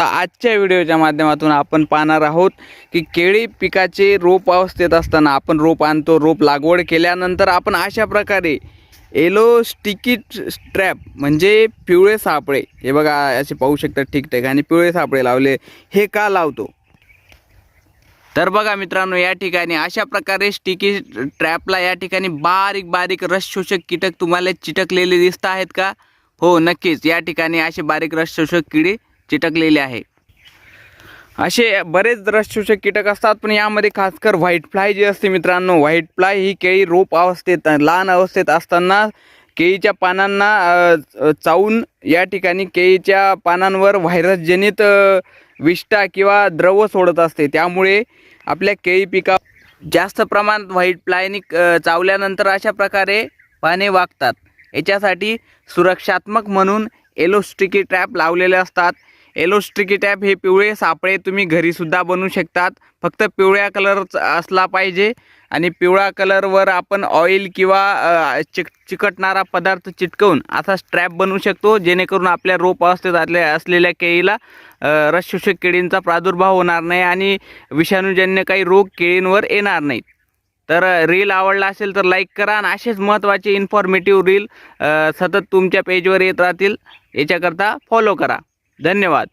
आजच्या व्हिडिओच्या माध्यमातून आपण पाहणार आहोत की केळी पिकाचे रोप अवस्थेत असताना आपण रोप आणतो, रोप लागवड केल्यानंतर आपण अशा प्रकारे येलो स्टिकी ट्रॅप म्हणजे पिवळे सापळे, हे बघा असे पाहू शकता ठिकठिकाणी पिवळे सापळे लावले, हे का लावतो? तर बघा मित्रांनो, या ठिकाणी अशा प्रकारे स्टिकी ट्रॅपला या ठिकाणी बारीक बारीक रस शोषक कीटक तुम्हाला चिटकलेले दिसत आहेत का? हो, नक्कीच या ठिकाणी असे बारीक रस शोषक किडे चिटकलेले आहे. असे बरेच रस शोषक कीटक असतात, पण यामध्ये खासकर व्हाईट फ्लाय जी असते मित्रांनो, व्हाईट फ्लाय ही केळी रोप अवस्थेत लहान अवस्थेत असताना केळीच्या पानांना चावून या ठिकाणी केळीच्या पानांवर व्हायरसजनित विष्ठा किंवा द्रव सोडत असते. त्यामुळे आपल्या केळी पिका जास्त प्रमाणात व्हाईट फ्लायनी चावल्यानंतर अशा प्रकारे पाने वागतात. याच्यासाठी सुरक्षात्मक म्हणून येलो स्टिकी ट्रॅप लावलेले असतात. येलो स्टिकी ट्रॅप हे पिवळे सापळे तुम्ही घरीसुद्धा बनवू शकतात. फक्त पिवळ्या कलरचा असला पाहिजे आणि पिवळ्या कलरवर आपण ऑइल किंवा चिकटणारा पदार्थ चिटकवून असा स्ट्रॅप बनवू शकतो, जेणेकरून आपल्या रोप अवस्थेत असलेल्या केळीला रस शोषक किडींचा प्रादुर्भाव होणार नाही आणि विषाणूजन्य काही रोग केळींवर येणार नाहीत. तर रील आवडला असेल तर लाईक करा आणि असेच महत्त्वाचे इन्फॉर्मेटिव्ह रील सतत तुमच्या पेजवर येत राहतील, याच्याकरता फॉलो करा. धन्यवाद.